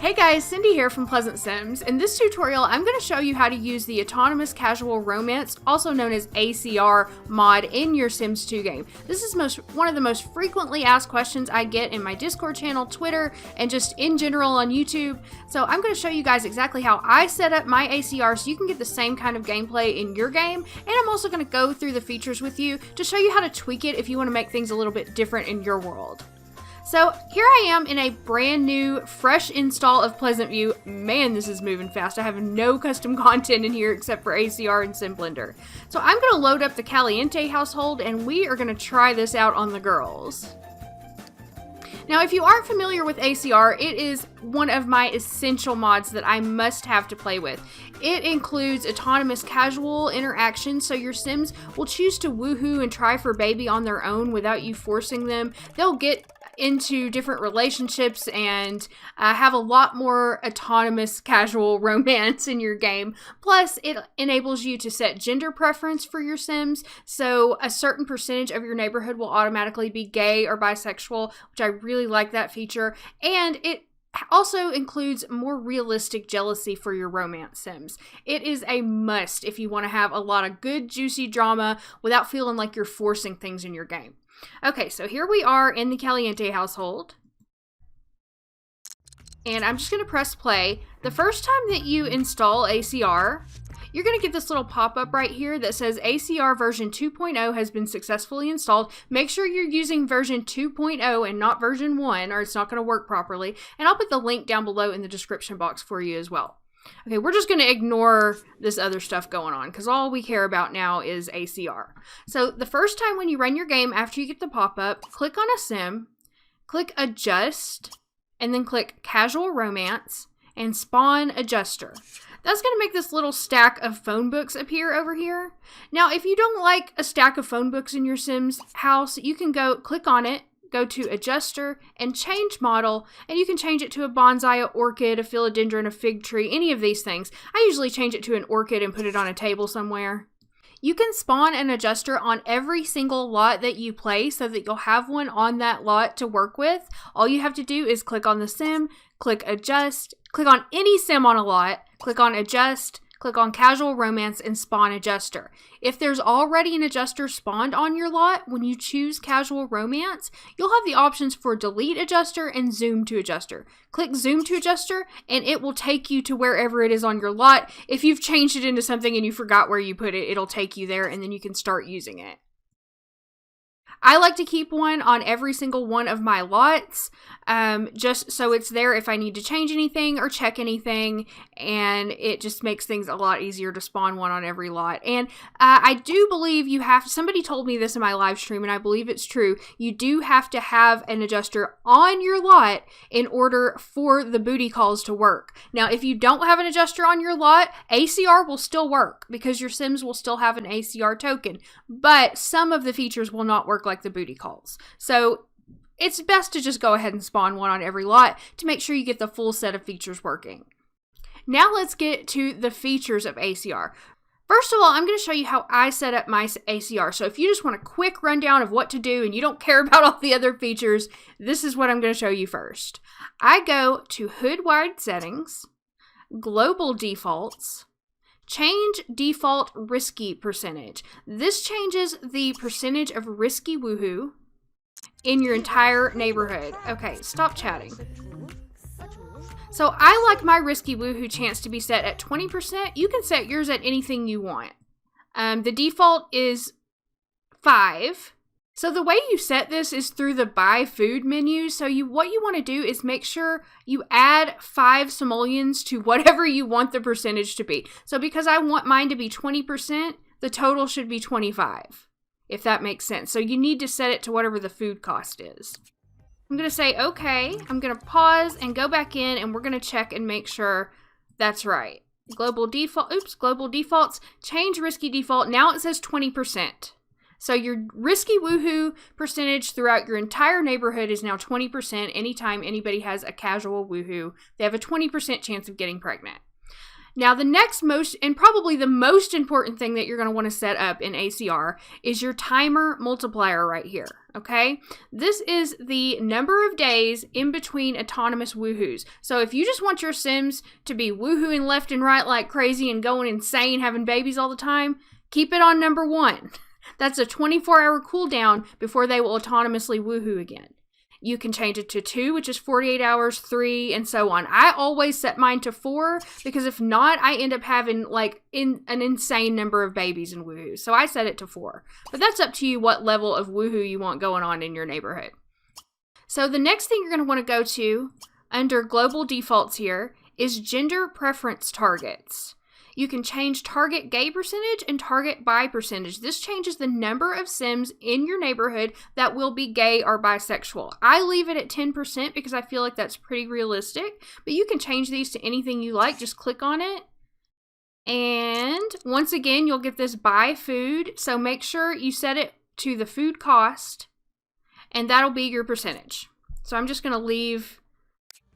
Hey guys, Cindy here from Pleasant Sims. In this tutorial, I'm going to show you how to use the Autonomous Casual Romance, also known as ACR, mod in your Sims 2 game. This is one of the most frequently asked questions I get in my Discord channel, Twitter, and just in general on YouTube. So I'm going to show you guys exactly how I set up my ACR so you can get the same kind of gameplay in your game. And I'm also going to go through the features with you to show you how to tweak it if you want to make things a little bit different in your world. So here I am in a brand new, fresh install of Pleasant View. Man, this is moving fast. I have no custom content in here except for ACR and Sim Blender. So I'm going to load up the Caliente household and we are going to try this out on the girls. Now, if you aren't familiar with ACR, it is one of my essential mods that I must have to play with. It includes autonomous casual interactions, so your Sims will choose to woohoo and try for baby on their own without you forcing them. They'll get into different relationships and have a lot more autonomous casual romance in your game. Plus, it enables you to set gender preference for your Sims, so a certain percentage of your neighborhood will automatically be gay or bisexual, which I really like that feature. And it also includes more realistic jealousy for your romance Sims. It is a must if you want to have a lot of good, juicy drama without feeling like you're forcing things in your game. Okay, so here we are in the Caliente household. And I'm just going to press play. The first time that you install ACR, you're going to get this little pop-up right here that says ACR version 2.0 has been successfully installed. Make sure you're using version 2.0 and not version 1 or it's not going to work properly. And I'll put the link down below in the description box for you as well. Okay, we're just going to ignore this other stuff going on because all we care about now is ACR. So the first time when you run your game after you get the pop-up, click on a sim, click adjust, and then click casual romance and spawn adjuster. That's going to make this little stack of phone books appear over here. Now, if you don't like a stack of phone books in your Sims house, you can go click on it, go to adjuster and change model, and you can change it to a bonsai, a orchid, a philodendron, a fig tree, any of these things. I usually change it to an orchid and put it on a table somewhere. You can spawn an adjuster on every single lot that you play so that you'll have one on that lot to work with. All you have to do is click on the sim, click adjust, click on any sim on a lot, click on adjust, click on casual romance and spawn adjuster. If there's already an adjuster spawned on your lot, when you choose casual romance, you'll have the options for delete adjuster and zoom to adjuster. Click zoom to adjuster and it will take you to wherever it is on your lot. If you've changed it into something and you forgot where you put it, it'll take you there and then you can start using it. I like to keep one on every single one of my lots, just so it's there if I need to change anything or check anything, and it just makes things a lot easier to spawn one on every lot. And I do believe you have, somebody told me this in my live stream, and I believe it's true, you do have to have an adjuster on your lot in order for the booty calls to work. Now, if you don't have an adjuster on your lot, ACR will still work, because your Sims will still have an ACR token, but some of the features will not work like the booty calls. So it's best to just go ahead and spawn one on every lot to make sure you get the full set of features working. Now let's get to the features of ACR. First of all, I'm going to show you how I set up my ACR. So if you just want a quick rundown of what to do and you don't care about all the other features, this is what I'm going to show you first. I go to Hood Wired Settings, Global Defaults, change default risky percentage. This changes the percentage of risky woohoo in your entire neighborhood. Okay, stop chatting. So I like my risky woohoo chance to be set at 20%. You can set yours at anything you want. The default is 5. So the way you set this is through the buy food menu. So what you want to do is make sure you add 5 simoleons to whatever you want the percentage to be. So because I want mine to be 20%, the total should be 25, if that makes sense. So you need to set it to whatever the food cost is. I'm going to say, okay, I'm going to pause and go back in and we're going to check and make sure that's right. Global defaults, change risky default. Now it says 20%. So your risky woohoo percentage throughout your entire neighborhood is now 20%. Anytime anybody has a casual woohoo, they have a 20% chance of getting pregnant. Now, the next most, and probably the most important thing that you're going to want to set up in ACR is your timer multiplier right here, okay? This is the number of days in between autonomous woohoos. So if you just want your Sims to be woohooing left and right like crazy and going insane, having babies all the time, keep it on number 1. That's a 24-hour cooldown before they will autonomously woohoo again. You can change it to 2, which is 48 hours, 3, and so on. I always set mine to 4 because if not, I end up having like an insane number of babies and woohoos. So I set it to 4. But that's up to you what level of woohoo you want going on in your neighborhood. So the next thing you're going to want to go to under global defaults here is gender preference targets. You can change target gay percentage and target bi percentage. This changes the number of Sims in your neighborhood that will be gay or bisexual. I leave it at 10% because I feel like that's pretty realistic, but you can change these to anything you like. Just click on it. And once again, you'll get this by food. So make sure you set it to the food cost and that'll be your percentage. So I'm just going to leave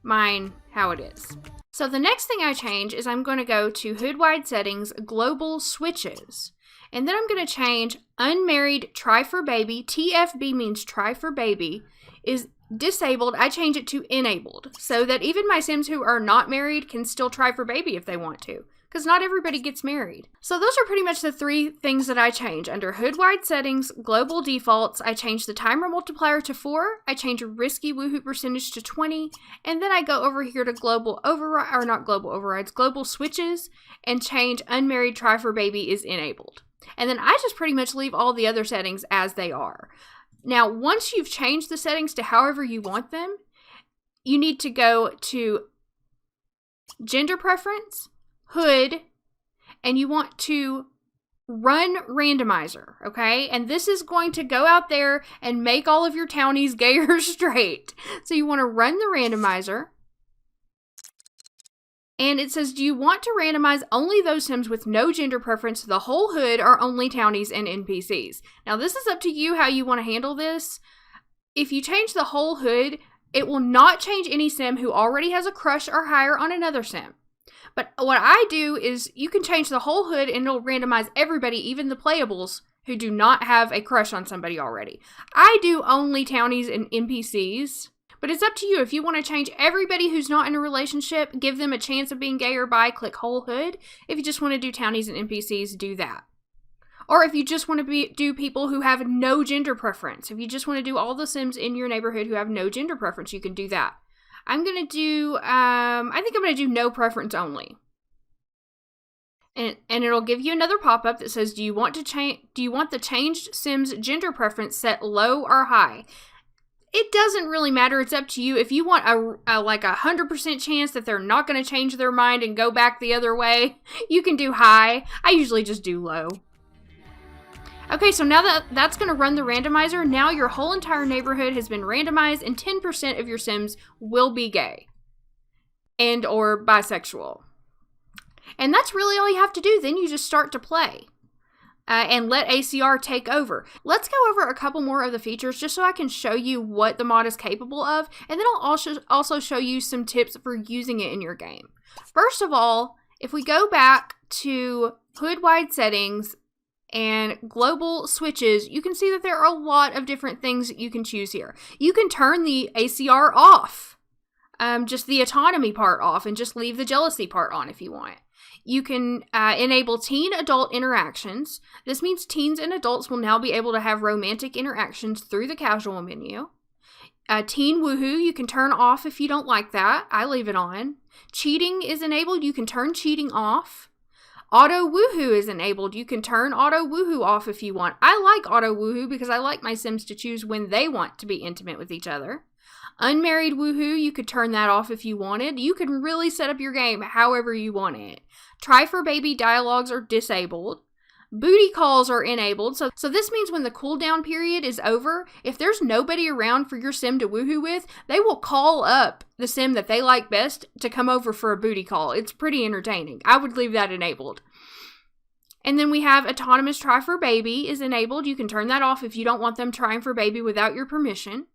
mine how it is. So the next thing I change is I'm going to go to hood-wide settings, global switches. And then I'm going to change unmarried try for baby. TFB means try for baby is disabled. I change it to enabled so that even my Sims who are not married can still try for baby if they want to. Because not everybody gets married. So those are pretty much the 3 things that I change. Under hood-wide settings, global defaults, I change the timer multiplier to 4, I change risky woohoo percentage to 20, and then I go over here to global override, or not global overrides, global switches, and change unmarried try for baby is enabled. And then I just pretty much leave all the other settings as they are. Now, once you've changed the settings to however you want them, you need to go to gender preference, hood, and you want to run randomizer, okay? And this is going to go out there and make all of your townies gay or straight. So you want to run the randomizer. And it says, do you want to randomize only those Sims with no gender preference, the whole hood, or only townies and NPCs? Now, this is up to you how you want to handle this. If you change the whole hood, it will not change any Sim who already has a crush or higher on another Sim. But what I do is you can change the whole hood and it'll randomize everybody, even the playables who do not have a crush on somebody already. I do only townies and NPCs, but it's up to you. If you want to change everybody who's not in a relationship, give them a chance of being gay or bi, click whole hood. If you just want to do townies and NPCs, do that. Or if you just want to do people who have no gender preference, if you just want to do all the Sims in your neighborhood who have no gender preference, you can do that. I'm going to do, I think I'm going to do no preference only. And it'll give you another pop-up that says, do you want the changed Sim's gender preference set low or high? It doesn't really matter. It's up to you. If you want a like 100% chance that they're not going to change their mind and go back the other way, you can do high. I usually just do low. Okay, so now that's going to run the randomizer. Now your whole entire neighborhood has been randomized and 10% of your Sims will be gay and or bisexual. And that's really all you have to do. Then you just start to play and let ACR take over. Let's go over a couple more of the features just so I can show you what the mod is capable of. And then I'll also show you some tips for using it in your game. First of all, if we go back to hood-wide settings and global switches, you can see that there are a lot of different things that you can choose here. You can turn the ACR off, just the autonomy part off, and just leave the jealousy part on if you want. You can enable teen-adult interactions. This means teens and adults will now be able to have romantic interactions through the casual menu. Teen woohoo, you can turn off if you don't like that. I leave it on. Cheating is enabled. You can turn cheating off. Auto woohoo is enabled. You can turn auto woohoo off if you want. I like auto woohoo because I like my Sims to choose when they want to be intimate with each other. Unmarried woohoo, you could turn that off if you wanted. You can really set up your game however you want it. Try for baby dialogues are disabled. Booty calls are enabled. So this means when the cooldown period is over, if there's nobody around for your Sim to woohoo with, they will call up the Sim that they like best to come over for a booty call. It's pretty entertaining. I would leave that enabled. And then we have autonomous try for baby is enabled. You can turn that off if you don't want them trying for baby without your permission.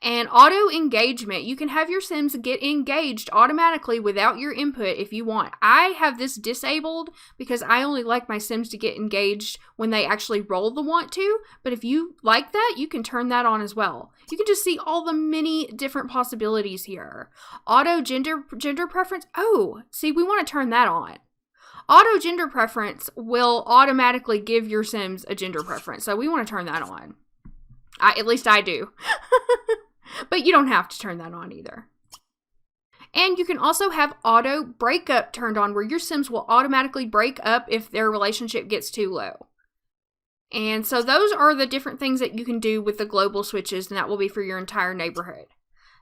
And auto engagement, you can have your Sims get engaged automatically without your input if you want. I have this disabled because I only like my Sims to get engaged when they actually roll the want to, but if you like that, you can turn that on as well. You can just see all the many different possibilities here. Auto gender preference, oh, see, we want to turn that on. Auto gender preference will automatically give your Sims a gender preference, so we want to turn that on. At least I do. But you don't have to turn that on either. And you can also have auto breakup turned on, where your Sims will automatically break up if their relationship gets too low. And so those are the different things that you can do with the global switches, and that will be for your entire neighborhood.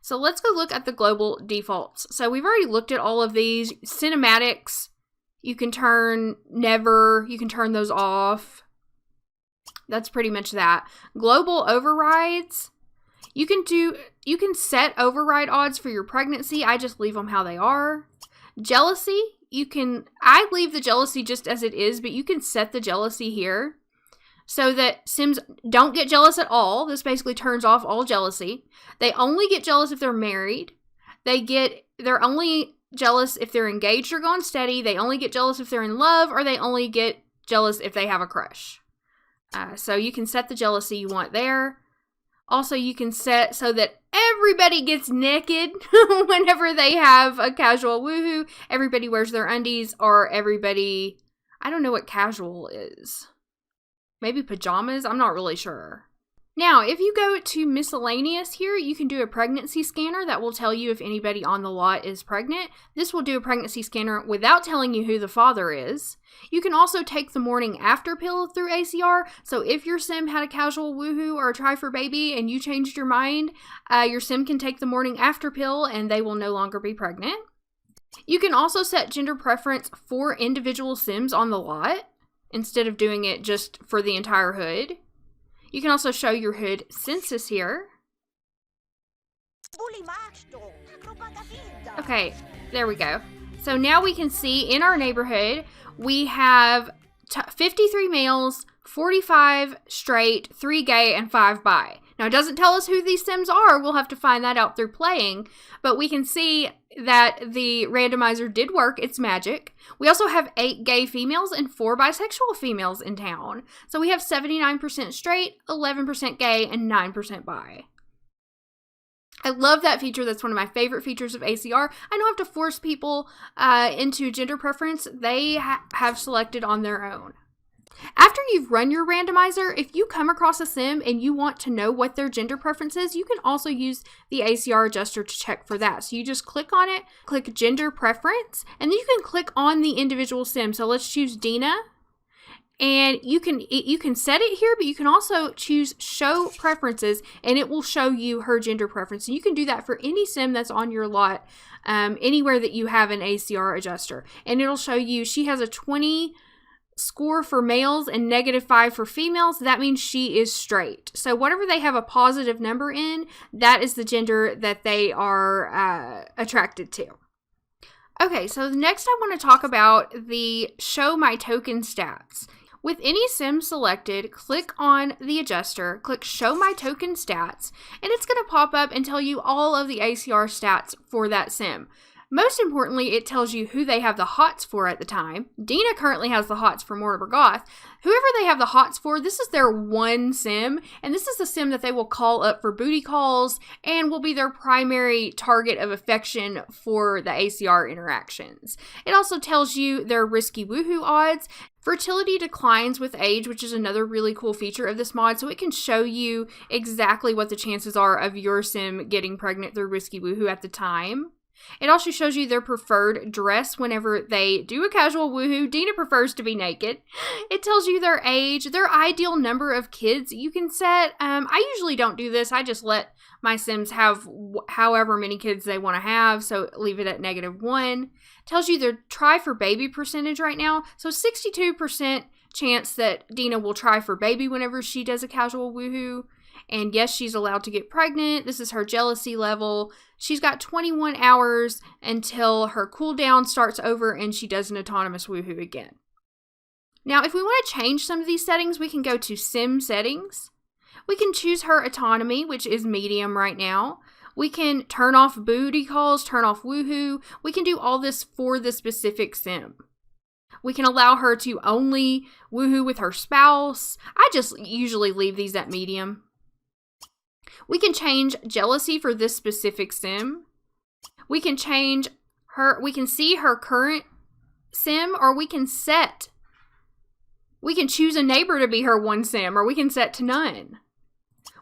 So let's go look at the global defaults. So we've already looked at all of these. Cinematics, you can turn never, you can turn those off. That's pretty much that. Global overrides. You can set override odds for your pregnancy. I just leave them how they are. Jealousy, I leave the jealousy just as it is, but you can set the jealousy here so that Sims don't get jealous at all. This basically turns off all jealousy. They only get jealous if they're married. They're only jealous if they're engaged or gone steady. They only get jealous if they're in love, or they only get jealous if they have a crush. So you can set the jealousy you want there. Also, you can set so that everybody gets naked whenever they have a casual woohoo. Everybody wears their undies, or everybody, I don't know what casual is. Maybe pajamas? I'm not really sure. Now, if you go to miscellaneous here, you can do a pregnancy scanner that will tell you if anybody on the lot is pregnant. This will do a pregnancy scanner without telling you who the father is. You can also take the morning after pill through ACR. So if your Sim had a casual woohoo or a try for baby and you changed your mind, your Sim can take the morning after pill and they will no longer be pregnant. You can also set gender preference for individual Sims on the lot instead of doing it just for the entire hood. You can also show your hood census here. Okay, there we go. So now we can see in our neighborhood, we have 53 males, 45 straight, 3 gay, and 5 bi. Now, it doesn't tell us who these Sims are. We'll have to find that out through playing. But we can see that the randomizer did work. It's magic. We also have 8 gay females and 4 bisexual females in town. So we have 79% straight, 11% gay, and 9% bi. I love that feature. That's one of my favorite features of ACR. I don't have to force people into gender preference. They have selected on their own. After you've run your randomizer, if you come across a Sim and you want to know what their gender preference is, you can also use the ACR adjuster to check for that. So you just click on it, click gender preference, and then you can click on the individual Sim. So let's choose Dina. And you can set it here, but you can also choose show preferences and it will show you her gender preference. And you can do that for any Sim that's on your lot, anywhere that you have an ACR adjuster. And it'll show you she has a 20 score for males and -5 for females. That means she is straight. So whatever they have a positive number in, that is the gender that they are attracted to. Okay, so next I want to talk about the show my token stats. With any Sim selected, click on the adjuster, click show my token stats, and it's going to pop up and tell you all of the ACR stats for that Sim. Most importantly, it tells you who they have the hots for at the time. Dina currently has the hots for Mortimer Goth. Whoever they have the hots for, this is their one Sim, and this is the Sim that they will call up for booty calls and will be their primary target of affection for the ACR interactions. It also tells you their risky woohoo odds. Fertility declines with age, which is another really cool feature of this mod, so it can show you exactly what the chances are of your Sim getting pregnant through risky woohoo at the time. It also shows you their preferred dress whenever they do a casual woohoo. Dina prefers to be naked. It tells you their age, their ideal number of kids you can set. I usually don't do this. I just let my Sims have however many kids they want to have, so leave it at -1. Tells you their try for baby percentage right now. So 62% chance that Dina will try for baby whenever she does a casual woohoo. And yes, she's allowed to get pregnant. This is her jealousy level. She's got 21 hours until her cooldown starts over and she does an autonomous woohoo again. Now, if we want to change some of these settings, we can go to Sim settings. We can choose her autonomy, which is medium right now. We can turn off booty calls, turn off woohoo. We can do all this for the specific sim. We can allow her to only woohoo with her spouse. I just usually leave these at medium. We can change jealousy for this specific sim. We can change her, we can see her current sim, or we can choose a neighbor to be her one sim, or we can set to none.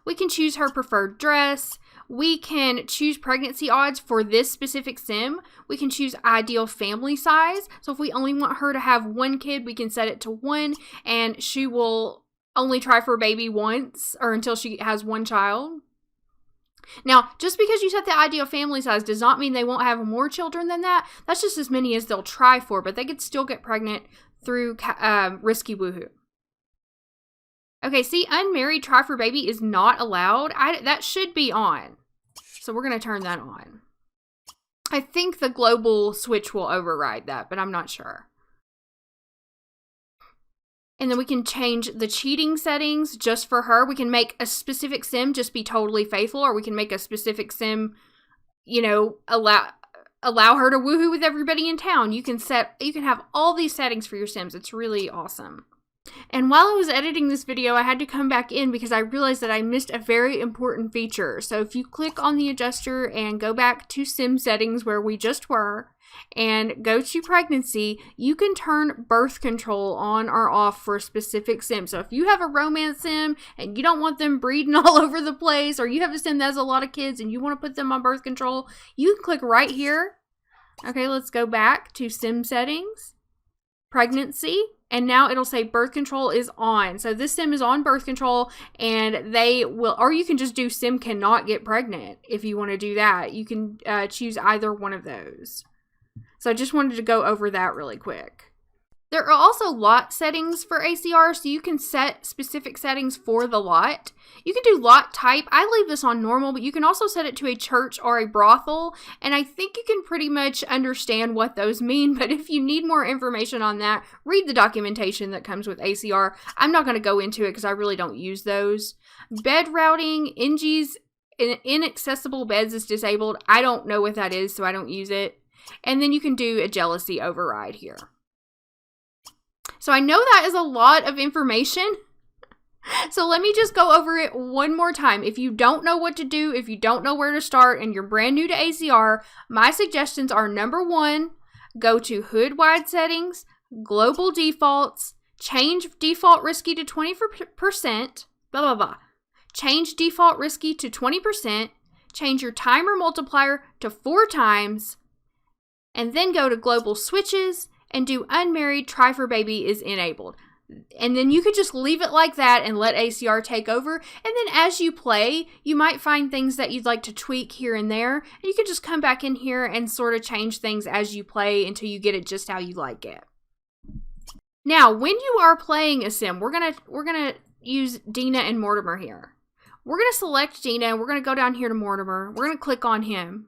We can choose her preferred dress. We can choose pregnancy odds for this specific sim. We can choose ideal family size. So if we only want her to have one kid, we can set it to 1, and she will only try for a baby once or until she has 1 child. Now, just because you set the ideal family size does not mean they won't have more children than that. That's just as many as they'll try for, but they could still get pregnant through risky woohoo. Okay, see, unmarried try for baby is not allowed. That should be on. So we're going to turn that on. I think the global switch will override that, but I'm not sure. And then we can change the cheating settings just for her. We can make a specific sim just be totally faithful, or we can make a specific sim, you know, allow her to woohoo with everybody in town. You can have all these settings for your sims. It's really awesome. And while I was editing this video, I had to come back in because I realized that I missed a very important feature. So if you click on the adjuster and go back to sim settings where we just were, and go to pregnancy, you can turn birth control on or off for a specific sim. So if you have a romance sim and you don't want them breeding all over the place, or you have a sim that has a lot of kids and you want to put them on birth control, you can click right here. Okay, let's go back to sim settings, pregnancy, and now it'll say birth control is on. So this sim is on birth control, and they will, or you can just do sim cannot get pregnant if you want to do that. You can choose either one of those. So I just wanted to go over that really quick. There are also lot settings for ACR, so you can set specific settings for the lot. You can do lot type. I leave this on normal, but you can also set it to a church or a brothel, and I think you can pretty much understand what those mean, but if you need more information on that, read the documentation that comes with ACR. I'm not going to go into it because I really don't use those. Bed routing, inaccessible beds is disabled. I don't know what that is, so I don't use it. And then you can do a jealousy override here. So I know that is a lot of information. So let me just go over it one more time. If you don't know what to do, if you don't know where to start, and you're brand new to ACR, my suggestions are: number 1, go to hood wide settings, global defaults, change default risky to 20%, blah, blah, blah. Change default risky to 20%, change your timer multiplier to 4 times, and then go to global switches and do unmarried try for baby is enabled. And then you could just leave it like that and let ACR take over. And then as you play, you might find things that you'd like to tweak here and there. And you can just come back in here and sort of change things as you play until you get it just how you like it. Now, when you are playing a sim, we're gonna use Dina and Mortimer here. We're gonna select Dina. We're gonna go down here to Mortimer. We're gonna click on him.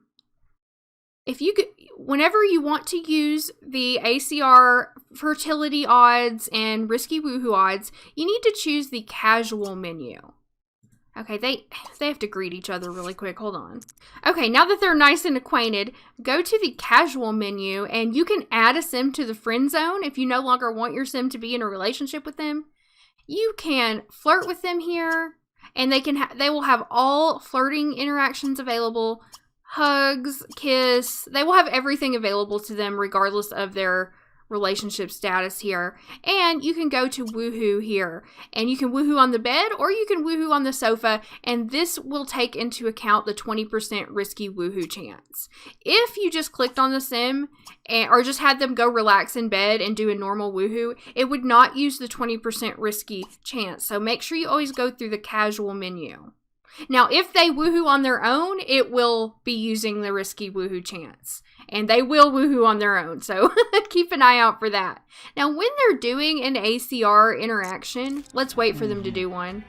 Whenever you want to use the ACR fertility odds and risky woohoo odds, you need to choose the casual menu. Okay, they have to greet each other really quick. Hold on. Okay, now that they're nice and acquainted, go to the casual menu, and you can add a sim to the friend zone if you no longer want your sim to be in a relationship with them. You can flirt with them here, and they will have all flirting interactions available. Hugs, kiss, they will have everything available to them regardless of their relationship status here. And you can go to woohoo here, and you can woohoo on the bed or you can woohoo on the sofa, and this will take into account the 20% risky woohoo chance. If you just clicked on the sim or just had them go relax in bed and do a normal woohoo, it would not use the 20% risky chance. So make sure you always go through the casual menu. Now, if they woohoo on their own, it will be using the risky woohoo chance. And they will woohoo on their own, so keep an eye out for that. Now, when they're doing an ACR interaction, let's wait for them to do one.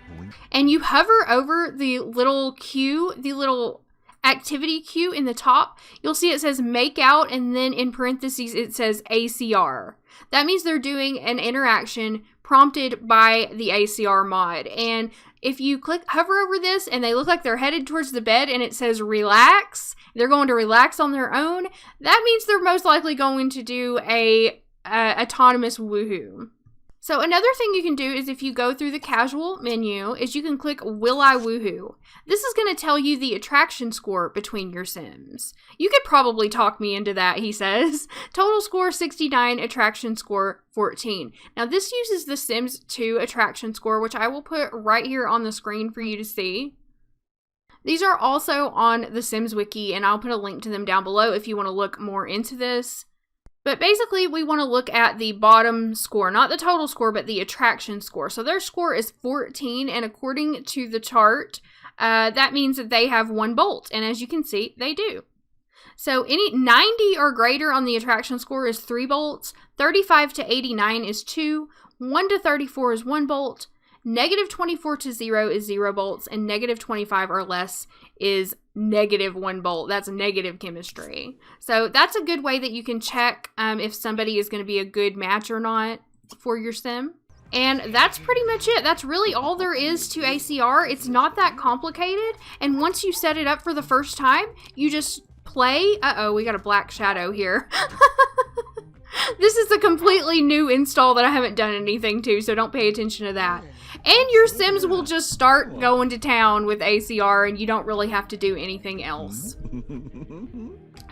And you hover over the little queue, the little activity queue in the top, you'll see it says make out, and then in parentheses it says ACR. That means they're doing an interaction prompted by the ACR mod. And if you hover over this and they look like they're headed towards the bed and it says relax, they're going to relax on their own, that means they're most likely going to do a autonomous woohoo. So another thing you can do is if you go through the casual menu is you can click Will I Woohoo. This is going to tell you the attraction score between your Sims. You could probably talk me into that, he says. Total score 69, attraction score 14. Now this uses the Sims 2 attraction score, which I will put right here on the screen for you to see. These are also on the Sims Wiki, and I'll put a link to them down below if you want to look more into this. But basically, we want to look at the bottom score, not the total score, but the attraction score. So their score is 14, and according to the chart, that means that they have 1 bolt. And as you can see, they do. So any 90 or greater on the attraction score is 3 bolts, 35 to 89 is 2, 1 to 34 is 1 bolt, negative 24 to 0 is 0 bolts, and negative 25 or less is negative 1 bolt. That's negative chemistry. So that's a good way that you can check if somebody is going to be a good match or not for your sim. And that's pretty much it. That's really all there is to ACR. It's not that complicated. And once you set it up for the first time, you just play. Uh-oh, we got a black shadow here. This is a completely new install that I haven't done anything to, so don't pay attention to that. And your Sims will just start going to town with ACR, and you don't really have to do anything else.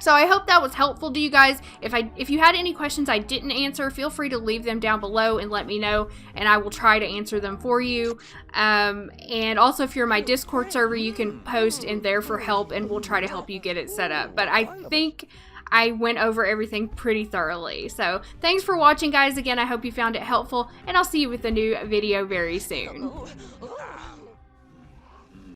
So I hope that was helpful to you guys. If you had any questions I didn't answer, feel free to leave them down below and let me know, and I will try to answer them for you. And also, if you're in my Discord server, you can post in there for help, and we'll try to help you get it set up. But I think I went over everything pretty thoroughly. So thanks for watching, guys. Again, I hope you found it helpful, and I'll see you with a new video very soon.